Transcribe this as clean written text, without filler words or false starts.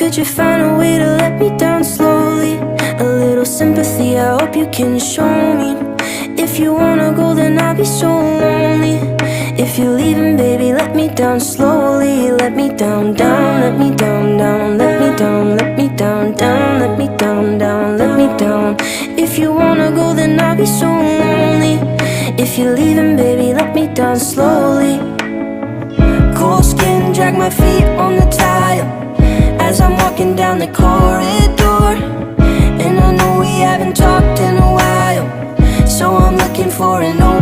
Could you find a way to let me down slowly? A little sympathy, I hope you can show me. If you wanna go, then I'll be so lonely. If you're leaving, baby, let me down slowly. Let me down, down, let me down, down. Let me down, let me down, down. Let me down, down, let me down. If you wanna go, then I'll be so lonely. If you're leaving, baby, let me down slowly. Cold skin, drag my feet on the tile as I'm walking down the corridor. And I know we haven't talked in a while, so I'm looking for an open